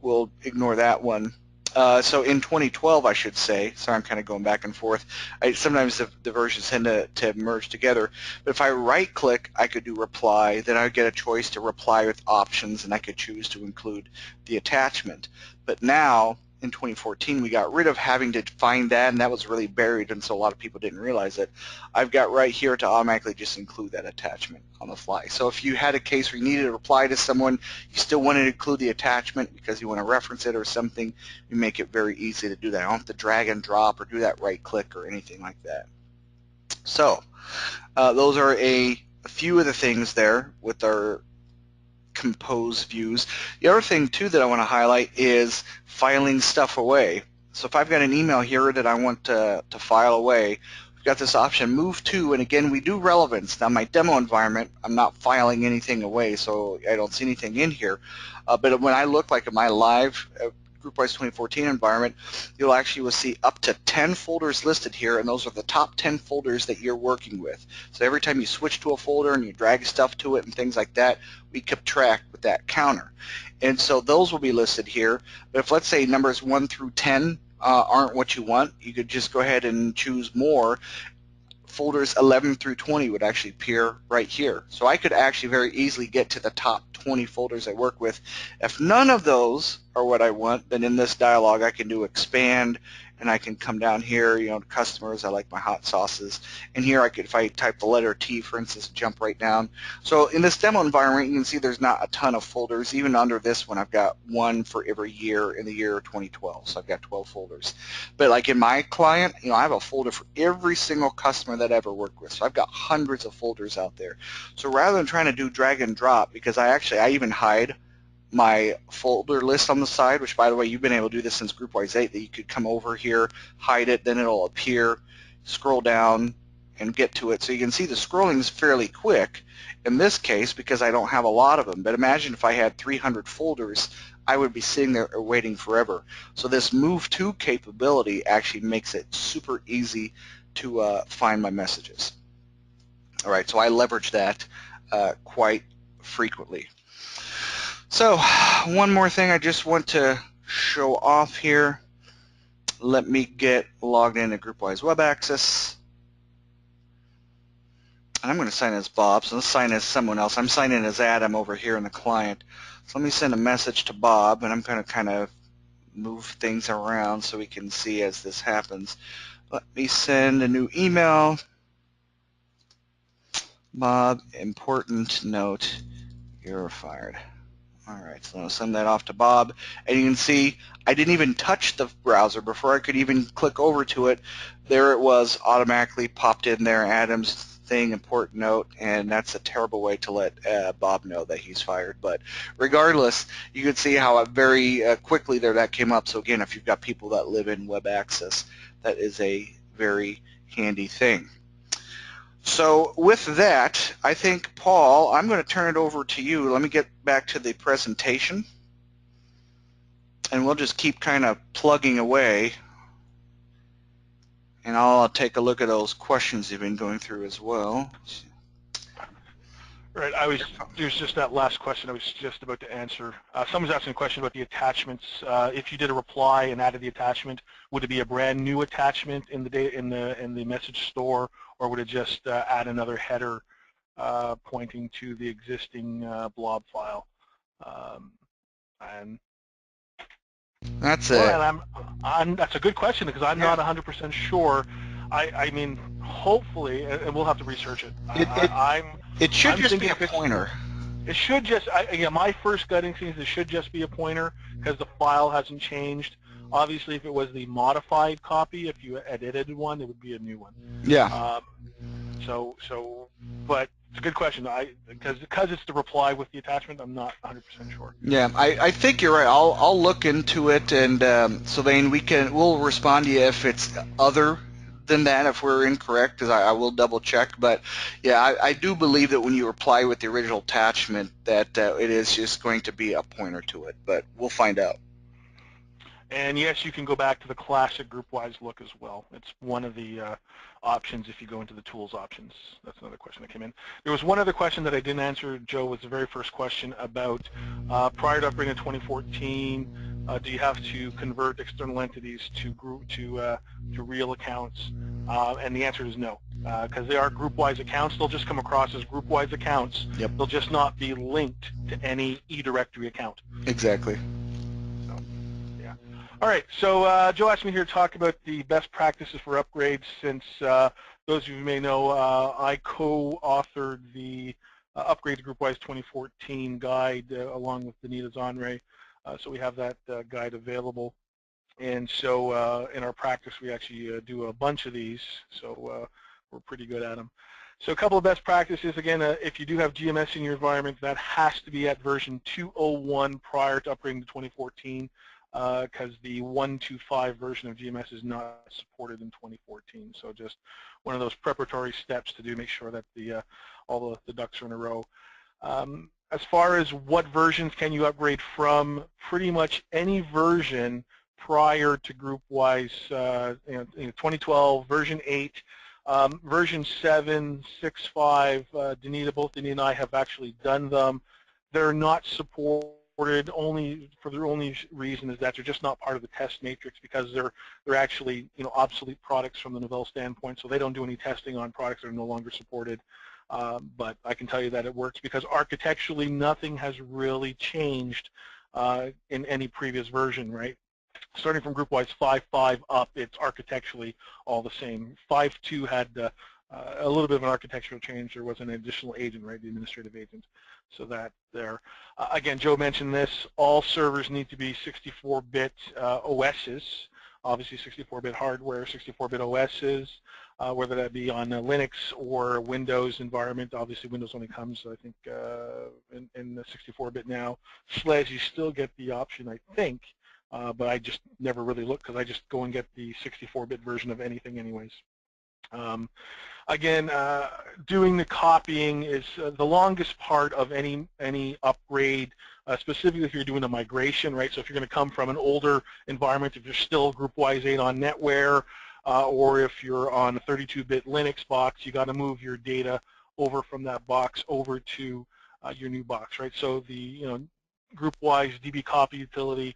we'll ignore that one. So in 2012, I should say, sorry, I'm kind of going back and forth. Sometimes the versions tend to merge together. But if I right-click, I could do reply. Then I would get a choice to reply with options, and I could choose to include the attachment. But now, in 2014, we got rid of having to find that, and that was really buried, and so a lot of people didn't realize it. I've got right here to automatically just include that attachment on the fly. So if you had a case where you needed to reply to someone, you still wanted to include the attachment because you want to reference it or something, we make it very easy to do that. I don't have to drag and drop or do that right click or anything like that. So those are a few of the things there with our compose views. The other thing too that I want to highlight is filing stuff away. So if I've got an email here that I want to file away, we've got this option move to, and again we do relevance. Now my demo environment, I'm not filing anything away, so I don't see anything in here. But when I look like at my live GroupWise 2014 environment, you'll actually see up to 10 folders listed here, and those are the top 10 folders that you're working with. So every time you switch to a folder and you drag stuff to it and things like that, we keep track with that counter. And so those will be listed here. But if let's say numbers 1 through 10 aren't what you want, you could just go ahead and choose more. Folders 11 through 20 would actually appear right here. So I could actually very easily get to the top 20 folders I work with. If none of those are what I want, then in this dialog I can do expand, and I can come down here, you know, to customers, I like my hot sauces, and here I could, if I type the letter T, for instance, jump right down. So in this demo environment, you can see there's not a ton of folders. Even under this one, I've got one for every year in the year 2012, so I've got 12 folders. But like in my client, you know, I have a folder for every single customer that I ever worked with, so I've got hundreds of folders out there. So rather than trying to do drag and drop, because I even hide my folder list on the side, which by the way, you've been able to do this since GroupWise 8, that you could come over here, hide it, then it'll appear, scroll down, and get to it. So you can see the scrolling is fairly quick in this case because I don't have a lot of them. But imagine if I had 300 folders, I would be sitting there waiting forever. So this move to capability actually makes it super easy to find my messages. All right, so I leverage that quite frequently. So one more thing I just want to show off here. Let me get logged into GroupWise WebAccess. And I'm going to sign as Bob, so let's sign as someone else. I'm signing as Adam over here in the client. So let me send a message to Bob, and I'm going to kind of move things around so we can see as this happens. Let me send a new email. Bob, important note, you're fired. All right, so I'll send that off to Bob, and you can see I didn't even touch the browser before I could even click over to it. There it was, automatically popped in there, Adam's thing, important note, and that's a terrible way to let Bob know that he's fired. But regardless, you can see how very quickly there that came up. So again, if you've got people that live in web access, that is a very handy thing. So with that, I think, Paul, I'm going to turn it over to you. Let me get back to the presentation, and we'll just keep kind of plugging away, and I'll take a look at those questions you've been going through as well. Right, there's just that last question I was just about to answer. Someone's asking a question about the attachments. If you did a reply and added the attachment, would it be a brand new attachment in the message store, or would it just add another header pointing to the existing blob file? And that's it. That's a good question because I'm not 100% sure. I mean, hopefully, and we'll have to research it. It should just be a pointer. It should just, my first gut instinct is it should just be a pointer because the file hasn't changed. Obviously, if it was the modified copy, if you had edited one, it would be a new one. Yeah. But it's a good question. Because it's the reply with the attachment, I'm not 100% sure. Yeah, I think you're right. I'll look into it, and so then we'll respond to you if it's other than that, if we're incorrect, because I will double check. But yeah, I do believe that when you reply with the original attachment, that it is just going to be a pointer to it. But we'll find out. And yes, you can go back to the classic GroupWise look as well. It's one of the options if you go into the tools options. That's another question that came in. There was one other question that I didn't answer, Joe, was the very first question about prior to upgrading in 2014, do you have to convert external entities to real accounts? And the answer is no, because they are GroupWise accounts. They'll just come across as GroupWise accounts. Yep. They'll just not be linked to any eDirectory account. Exactly. All right, so Joe asked me here to talk about the best practices for upgrades. Since those of you who may know, I co-authored the Upgrade to GroupWise 2014 guide along with Danita Zonre. So we have that guide available. And so in our practice, we actually do a bunch of these, so we're pretty good at them. So a couple of best practices. Again, if you do have GMS in your environment, that has to be at version 2.01 prior to upgrading to 2014. Because the 1.2.5 version of GMS is not supported in 2014. So just one of those preparatory steps to do, make sure that all the ducks are in a row. As far as what versions can you upgrade from, pretty much any version prior to GroupWise, 2012, version 8, version 7, 6.5, both Danita and I have actually done them. They're not supported only for the only reason is that they're just not part of the test matrix because they're actually obsolete products from the Novell standpoint, so they don't do any testing on products that are no longer supported. But I can tell you that it works because architecturally nothing has really changed in any previous version, right? Starting from GroupWise 5.5 up, it's architecturally all the same. 5.2 had a little bit of an architectural change. There was an additional agent, right, the administrative agent. So that there. Again, Joe mentioned this. All servers need to be 64-bit OSs, obviously 64-bit hardware, 64-bit OSs, whether that be on a Linux or Windows environment. Obviously, Windows only comes, I think, in the 64-bit now. SLES, you still get the option, I think, but I just never really look because I just go and get the 64-bit version of anything anyways. Again, doing the copying is the longest part of any upgrade, specifically if you're doing a migration, right? So if you're going to come from an older environment, if you're still GroupWise 8 on NetWare, or if you're on a 32-bit Linux box, you got to move your data over from that box over to your new box, right? So the GroupWise DB copy utility,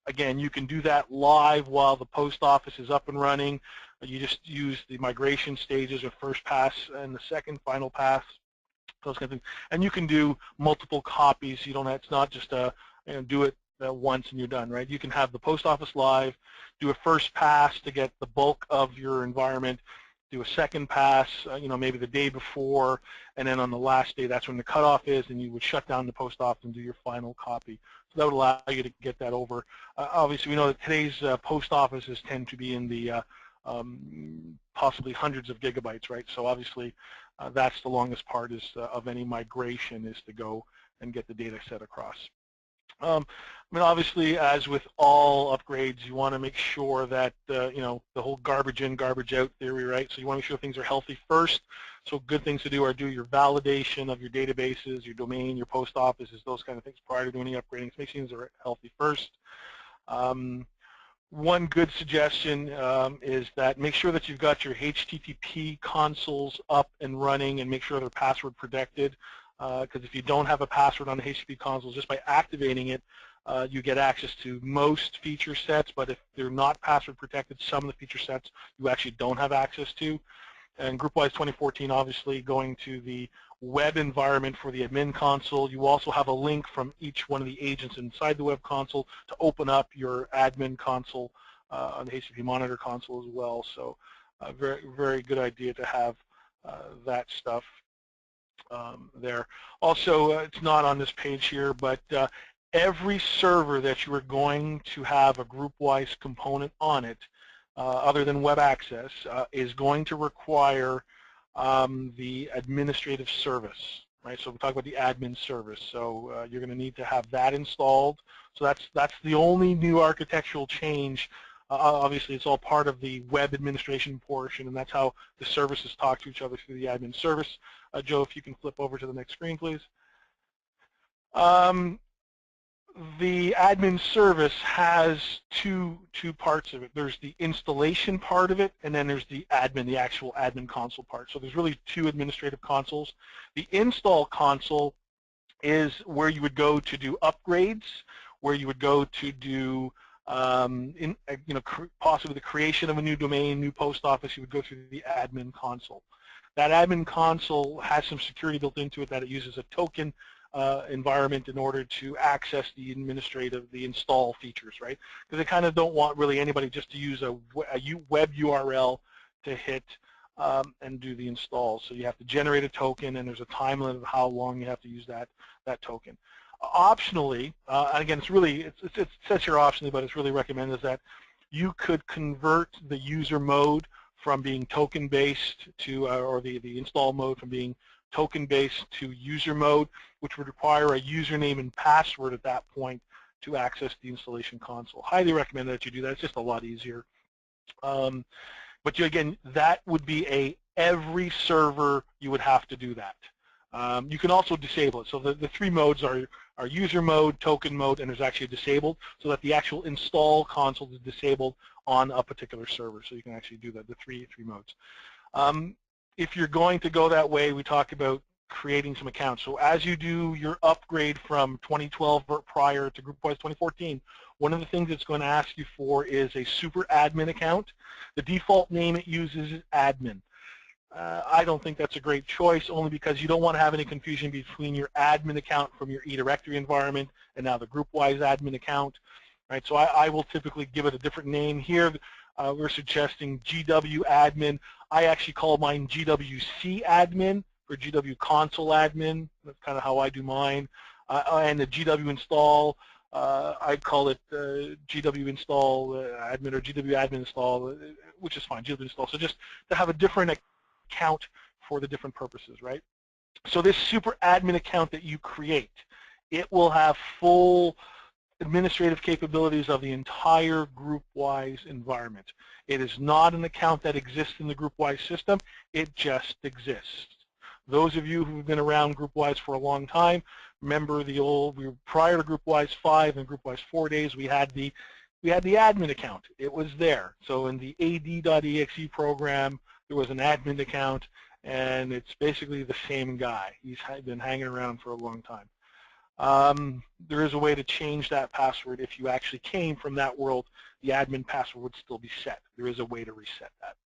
again, you can do that live while the post office is up and running. You just use the migration stages of first pass and the second final pass, those kind of things. And you can do multiple copies. You don't have, it's not just do it once and you're done, right? You can have the post office live, do a first pass to get the bulk of your environment, do a second pass, maybe the day before, and then on the last day, that's when the cutoff is, and you would shut down the post office and do your final copy. So that would allow you to get that over. Obviously, we know that today's post offices tend to be in the possibly hundreds of gigabytes, right? So obviously, that's the longest part is of any migration is to go and get the data set across. I mean, obviously, as with all upgrades, you want to make sure that, the whole garbage in, garbage out theory, right? So you want to make sure things are healthy first. So good things to do are do your validation of your databases, your domain, your post offices, those kind of things prior to doing any upgrading. So make sure things are healthy first. One good suggestion is that make sure that you've got your HTTP consoles up and running and make sure they're password protected. Because if you don't have a password on the HTTP console, just by activating it, you get access to most feature sets, but if they're not password protected, some of the feature sets you actually don't have access to. And GroupWise 2014, obviously, going to the web environment for the admin console, you also have a link from each one of the agents inside the web console to open up your admin console on the HTTP monitor console as well. So very, very good idea to have that stuff there. Also, it's not on this page here, but every server that you are going to have a GroupWise component on it, other than WebAccess, is going to require the administrative service, right? So we talk about the admin service. So you're going to need to have that installed. So that's the only new architectural change. Obviously, it's all part of the web administration portion, and that's how the services talk to each other through the admin service. Joe, if you can flip over to the next screen, please. The admin service has two parts of it. There's the installation part of it, and then there's the admin, the actual admin console part. So there's really two administrative consoles. The install console is where you would go to do upgrades, where you would go to do possibly the creation of a new domain, new post office. You would go through the admin console. That admin console has some security built into it that it uses a token environment in order to access the install features, right? Because they kind of don't want really anybody just to use a web URL to hit and do the install. So you have to generate a token, and there's a time limit of how long you have to use that token. Optionally, and again, it says here optionally, but it's really recommended, is that you could convert the user mode from being token-based to, or the install mode from being token-based to user mode, which would require a username and password at that point to access the installation console. Highly recommend that you do that. It's just a lot easier. But again, that would be every server you would have to do that. You can also disable it. So the three modes are user mode, token mode, and there's actually disabled, so that the actual install console is disabled on a particular server. So you can actually do that, the three modes. If you're going to go that way, we talk about creating some accounts. So as you do your upgrade from 2012 prior to GroupWise 2014, one of the things it's going to ask you for is a super admin account. The default name it uses is admin. I don't think that's a great choice, only because you don't want to have any confusion between your admin account from your eDirectory environment and now the GroupWise admin account. Right? So I will typically give it a different name here. We're suggesting GW admin. I actually call mine GWC admin for GW console admin. That's kind of how I do mine. And the GW install, I call it GW install admin or GW admin install, which is fine, GW install. So just to have a different account for the different purposes, right? So this super admin account that you create, it will have full administrative capabilities of the entire GroupWise environment. It is not an account that exists in the GroupWise system, it just exists. Those of you who've been around GroupWise for a long time, remember prior to GroupWise 5 and GroupWise 4 days, we had the admin account. It was there. So in the ad.exe program, there was an admin account, and it's basically the same guy. He's been hanging around for a long time. There is a way to change that password. If you actually came from that world, the admin password would still be set. There is a way to reset that.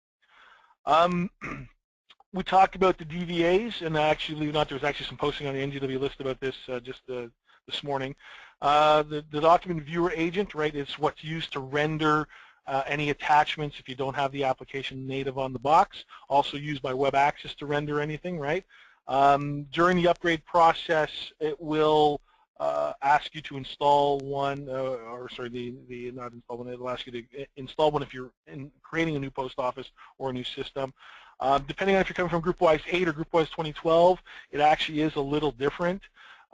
We talked about the DVAs, and there's actually some posting on the NGW list about this just this morning. The document viewer agent, right, is what's used to render any attachments if you don't have the application native on the box. Also used by WebAccess to render anything, right? During the upgrade process, it will ask you to install one, not install one, it'll ask you to install one if you're creating a new post office or a new system. Depending on if you're coming from GroupWise 8 or GroupWise 2012, it actually is a little different.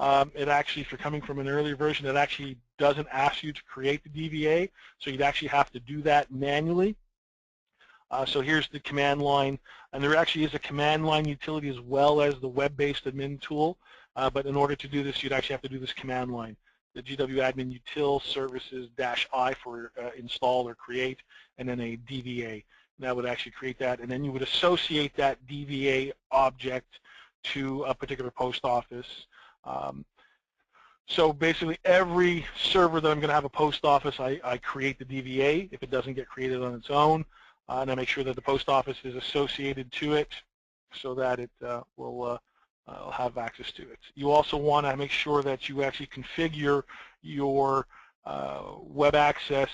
If you're coming from an earlier version, it actually doesn't ask you to create the DVA, so you'd actually have to do that manually. So here's the command line, and there actually is a command line utility as well as the web-based admin tool, but in order to do this, you'd actually have to do this command line, the GW admin util services -I for install or create, and then a DVA. That would actually create that, and then you would associate that DVA object to a particular post office. So basically every server that I'm going to have a post office, I create the DVA if it doesn't get created on its own, and I make sure that the post office is associated to it so that it will have access to it. You also want to make sure that you actually configure your WebAccess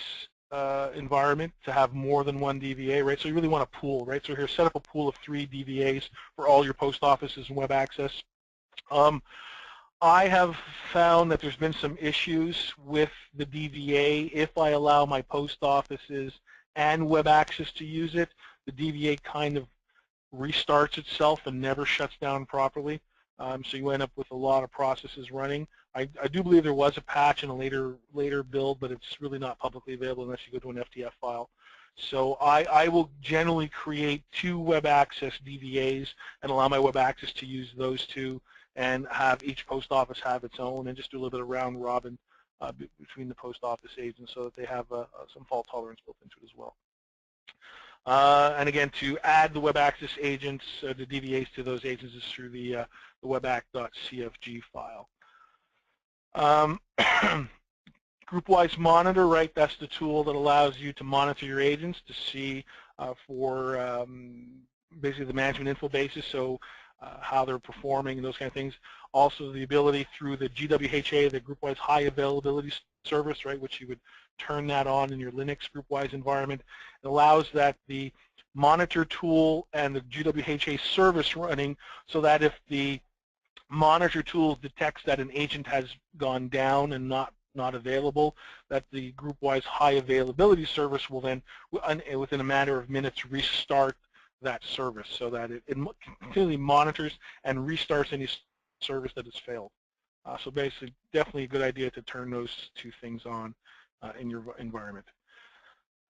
environment to have more than one DVA, right? So you really want a pool, right? So here, set up a pool of 3 DVAs for all your post offices and WebAccess. I have found that there's been some issues with the DVA. If I allow my post offices and WebAccess to use it, the DVA kind of restarts itself and never shuts down properly. So you end up with a lot of processes running. I do believe there was a patch in a later build, but it's really not publicly available unless you go to an FTF file. So I will generally create 2 WebAccess DVAs and allow my WebAccess to use those 2, and have each post office have its own, and just do a little bit of round robin between the post office agents so that they have some fault tolerance built into it as well. And again, to add the WebAccess agents, the DVAs to those agents is through the webac.cfg file. GroupWise Monitor, right, that's the tool that allows you to monitor your agents to see for basically the management info basis. So how they're performing and those kind of things. Also the ability through the GWHA, the GroupWise High Availability Service, right, which you would turn that on in your Linux GroupWise environment. It allows that the monitor tool and the GWHA service running so that if the monitor tool detects that an agent has gone down and not available, that the GroupWise High Availability Service will then, within a matter of minutes, restart that service so that it continually monitors and restarts any service that has failed. So basically, definitely a good idea to turn those two things on in your environment.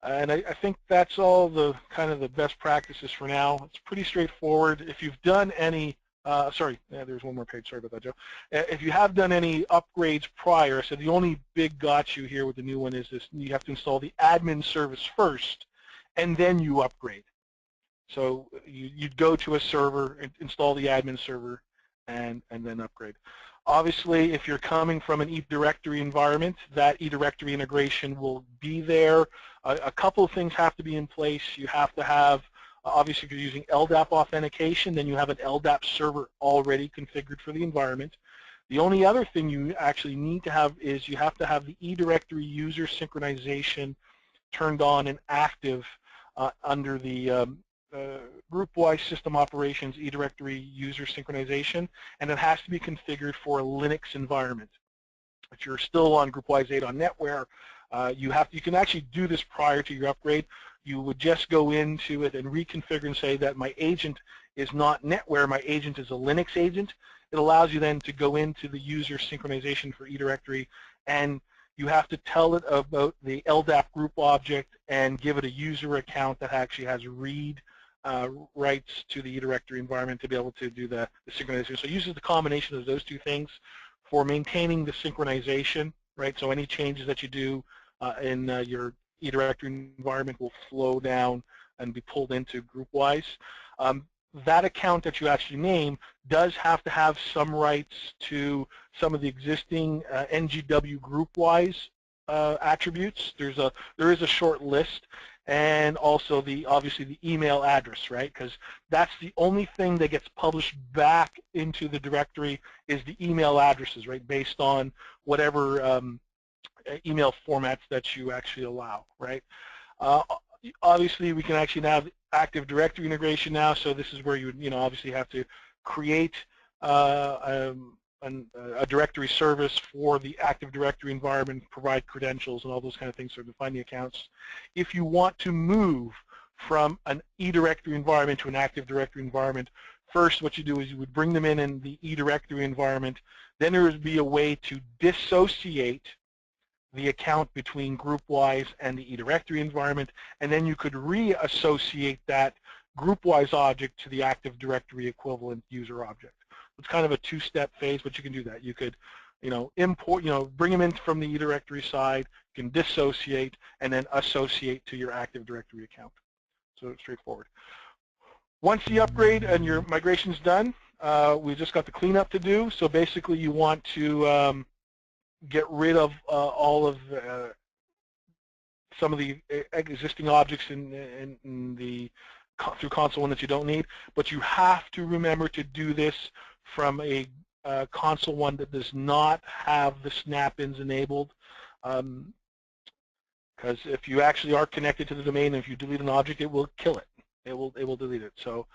And I think that's all the kind of the best practices for now. It's pretty straightforward. If you've done any, there's one more page, sorry about that, Joe. If you have done any upgrades prior, so the only big got you here with the new one is this, you have to install the admin service first, and then you upgrade. So you'd go to a server, install the admin server, and then upgrade. Obviously, if you're coming from an eDirectory environment, that eDirectory integration will be there. A couple of things have to be in place. You have to have, obviously, if you're using LDAP authentication, then you have an LDAP server already configured for the environment. The only other thing you actually need to have is you have to have the eDirectory user synchronization turned on and active under the GroupWise System Operations eDirectory user synchronization, and it has to be configured for a Linux environment. If you're still on GroupWise 8 on NetWare, you can actually do this prior to your upgrade. You would just go into it and reconfigure and say that my agent is not NetWare, my agent is a Linux agent. It allows you then to go into the user synchronization for eDirectory, and you have to tell it about the LDAP group object and give it a user account that actually has read rights to the eDirectory environment to be able to do the synchronization. So it uses the combination of those two things for maintaining the synchronization, right? So any changes that you do in your eDirectory environment will flow down and be pulled into GroupWise. That account that you actually name does have to have some rights to some of the existing NGW GroupWise attributes. There is a short list, and also obviously the email address, right? Because that's the only thing that gets published back into the directory is the email addresses, right? Based on whatever email formats that you actually allow, right? Obviously, we can actually now have Active Directory integration now, so this is where you would, obviously have to create a directory service for the Active Directory environment, provide credentials and all those kind of things, so define the accounts. If you want to move from an eDirectory environment to an Active Directory environment, first what you do is you would bring them in the eDirectory environment, then there would be a way to dissociate the account between GroupWise and the eDirectory environment, and then you could reassociate that GroupWise object to the Active Directory equivalent user object. It's kind of a two-step phase, but you can do that. You could, import, bring them in from the eDirectory side, you can dissociate, and then associate to your Active Directory account. So it's straightforward. Once the upgrade and your migration's done, we've just got the cleanup to do. So basically you want to get rid of all of some of the existing objects in the through console one that you don't need, but you have to remember to do this from a console one that does not have the snap-ins enabled, because if you actually are connected to the domain, and if you delete an object, it will kill it. It will delete it. So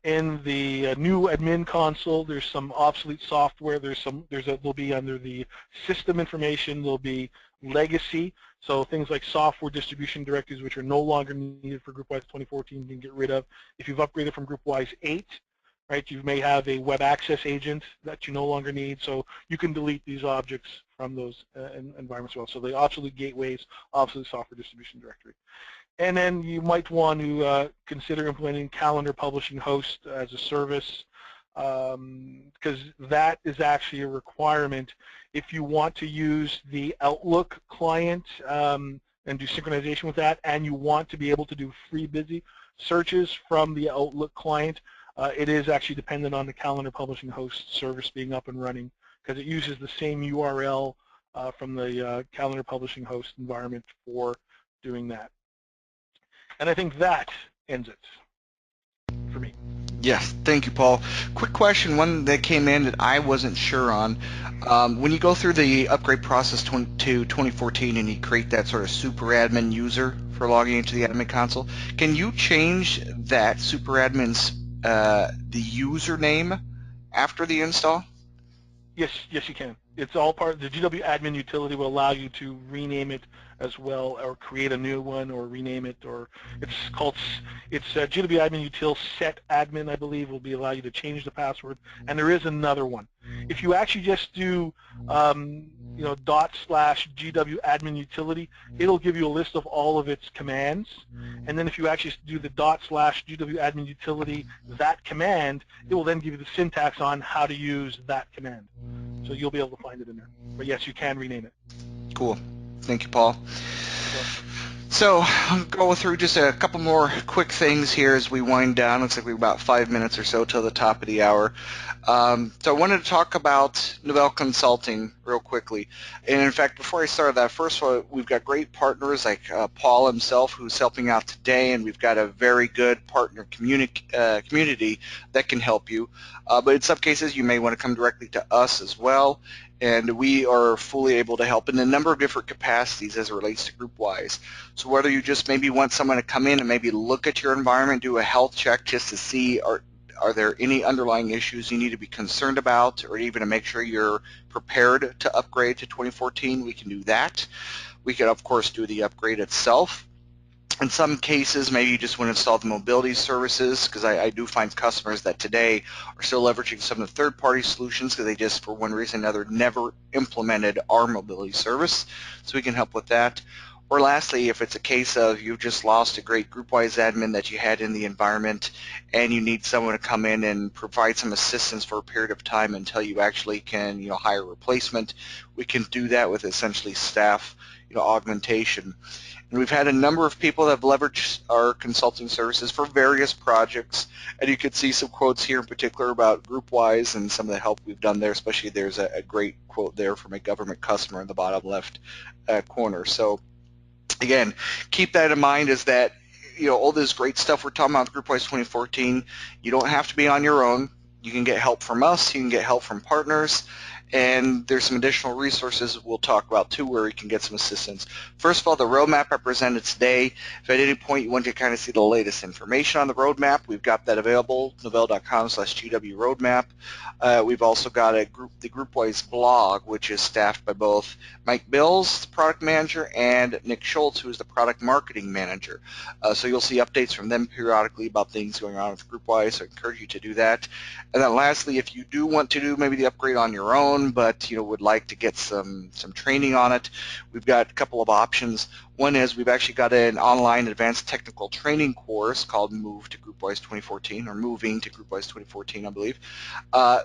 in the new admin console, there's some obsolete software. There'll be under the system information, there'll be legacy. So things like software distribution directives, which are no longer needed for GroupWise 2014, you can get rid of. If you've upgraded from GroupWise 8, right, you may have a WebAccess agent that you no longer need. So you can delete these objects from those environments as well. So the obsolete gateways, obsolete software distribution directory. And then you might want to consider implementing Calendar Publishing Host as a service, because that is actually a requirement if you want to use the Outlook client and do synchronization with that, and you want to be able to do free busy searches from the Outlook client. It is actually dependent on the Calendar Publishing Host service being up and running, because it uses the same URL from the Calendar Publishing Host environment for doing that. And I think that ends it for me. Yes, thank you, Paul. Quick question, one that came in that I wasn't sure on. When you go through the upgrade process to 2014 and you create that sort of super admin user for logging into the admin console, can you change that super admin's the username after the install? Yes, yes, you can. It's all part of the GW admin utility will allow you to rename it as well, or create a new one, or rename it, or it's called GW admin util set admin, I believe, will be allow you to change the password. And there is another one. If you actually just do /GW admin utility, it'll give you a list of all of its commands. And then if you actually do the /GW admin utility that command, it will then give you the syntax on how to use that command. So you'll be able to find it in there. But yes, you can rename it. Cool. Thank you, Paul. So, So I'll go through just a couple more quick things here as we wind down. Looks like we've about 5 minutes or so till the top of the hour. So I wanted to talk about Novell Consulting real quickly. And in fact, before I start that, first of all, we've got great partners like Paul himself, who's helping out today, and we've got a very good partner community that can help you. But in some cases, you may want to come directly to us as well. And we are fully able to help in a number of different capacities as it relates to GroupWise. So whether you just maybe want someone to come in and maybe look at your environment, do a health check just to see are there any underlying issues you need to be concerned about, or even to make sure you're prepared to upgrade to 2014, we can do that. We can, of course, do the upgrade itself. In some cases, maybe you just want to install the mobility services, because I do find customers that today are still leveraging some of the third-party solutions because they just, for one reason or another, never implemented our mobility service. So we can help with that. Or lastly, if it's a case of you've just lost a great GroupWise admin that you had in the environment and you need someone to come in and provide some assistance for a period of time until you actually can hire a replacement, we can do that with essentially staff augmentation. And we've had a number of people that have leveraged our consulting services for various projects, and you can see some quotes here in particular about GroupWise and some of the help we've done there, especially there's a great quote there from a government customer in the bottom left corner. So again, keep that in mind, is that all this great stuff we're talking about with GroupWise 2014, you don't have to be on your own. You can get help from us, you can get help from partners, and there's some additional resources we'll talk about too where you can get some assistance. First of all, the roadmap I presented today, if at any point you want to kind of see the latest information on the roadmap, we've got that available, novell.com/GW roadmap. We've also got the GroupWise blog, which is staffed by both Mike Bills, the product manager, and Nick Schultz, who is the product marketing manager. So you'll see updates from them periodically about things going on with GroupWise, so I encourage you to do that. And then lastly, if you do want to do maybe the upgrade on your own, but would like to get some training on it, we've got a couple of options. One is we've actually got an online advanced technical training course called Move to GroupWise 2014, or Moving to GroupWise 2014, I believe.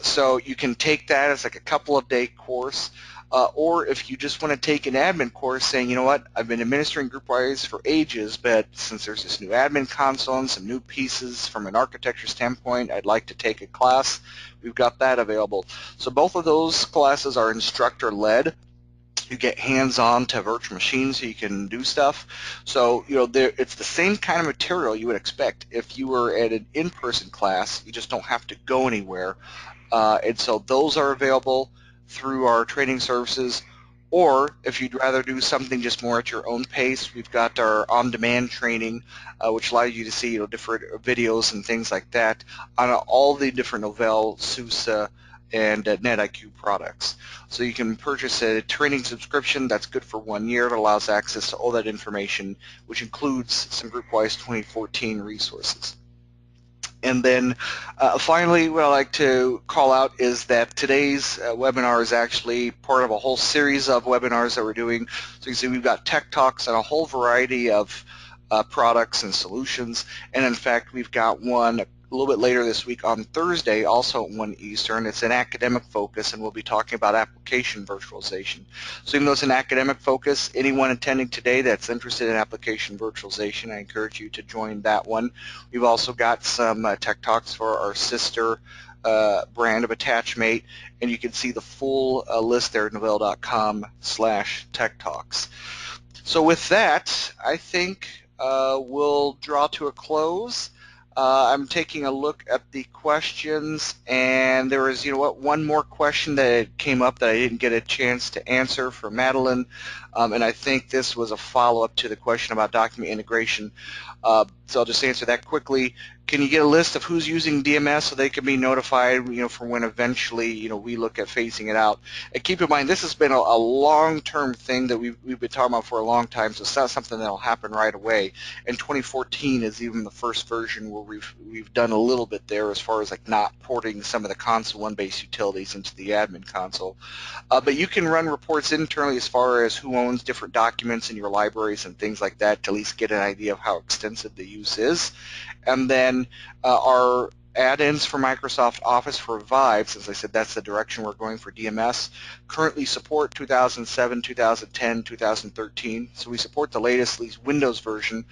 So you can take that as like a couple of day course. Or if you just want to take an admin course saying, you know what, I've been administering GroupWise for ages, but since there's this new admin console and some new pieces from an architecture standpoint, I'd like to take a class, we've got that available. So both of those classes are instructor-led. You get hands-on to virtual machines so you can do stuff. So it's the same kind of material you would expect if you were at an in-person class. You just don't have to go anywhere. And so those are available through our training services. Or if you'd rather do something just more at your own pace, we've got our on-demand training, which allows you to see different videos and things like that on all the different Novell, SUSE, and NetIQ products. So you can purchase a training subscription that's good for 1 year. It allows access to all that information, which includes some GroupWise 2014 resources. And then finally, what I like to call out is that today's webinar is actually part of a whole series of webinars that we're doing. So you can see we've got tech talks on a whole variety of products and solutions. And in fact, we've got one a little bit later this week on Thursday, also at 1 Eastern. It's an academic focus, and we'll be talking about application virtualization. So even though it's an academic focus, anyone attending today that's interested in application virtualization, I encourage you to join that one. We've also got some tech talks for our sister brand of Attachmate, and you can see the full list there at novell.com/tech talks. So with that, I think we'll draw to a close. I'm taking a look at the questions, and there was, one more question that came up that I didn't get a chance to answer from Madeline, and I think this was a follow-up to the question about document integration. So I'll just answer that quickly. Can you get a list of who's using DMS so they can be notified, for when eventually, we look at phasing it out? And keep in mind, this has been a long-term thing that we've been talking about for a long time, so it's not something that'll happen right away. And 2014 is even the first version where we've done a little bit there as far as like not porting some of the console one-based utilities into the admin console. But you can run reports internally as far as who owns different documents in your libraries and things like that to at least get an idea of how extensive the use is. And then our add-ins for Microsoft Office for Vive, since I said that's the direction we're going for DMS, currently support 2007, 2010, 2013. So we support the latest, at least Windows version.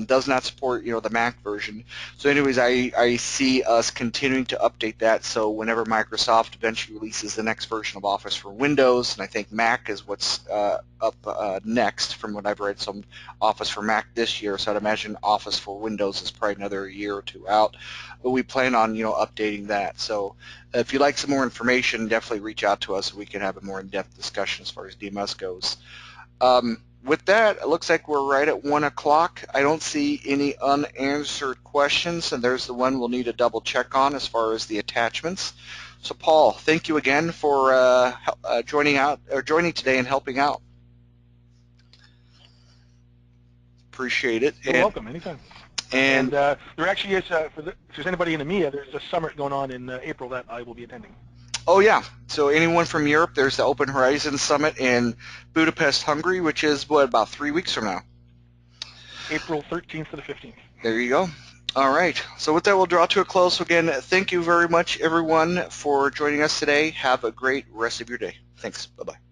Does not support, the Mac version. So anyways, I see us continuing to update that. So whenever Microsoft eventually releases the next version of Office for Windows, and I think Mac is what's up next from what I've read, some Office for Mac this year. So I'd imagine Office for Windows is probably another year or two out. But we plan on, updating that. So if you'd like some more information, definitely reach out to us so we can have a more in-depth discussion as far as DMS goes. With that, it looks like we're right at 1 o'clock. I don't see any unanswered questions, and there's the one we'll need to double check on as far as the attachments. So Paul, thank you again for joining today and helping out. Appreciate it. You're welcome, anytime. And there actually is, if there's anybody in EMEA, there's a summit going on in April that I will be attending. Oh yeah, so anyone from Europe, there's the Open Horizons Summit in Budapest, Hungary, which is, about 3 weeks from now? April 13th to the 15th. There you go. All right, so with that, we'll draw to a close. So again, thank you very much, everyone, for joining us today. Have a great rest of your day. Thanks. Bye-bye.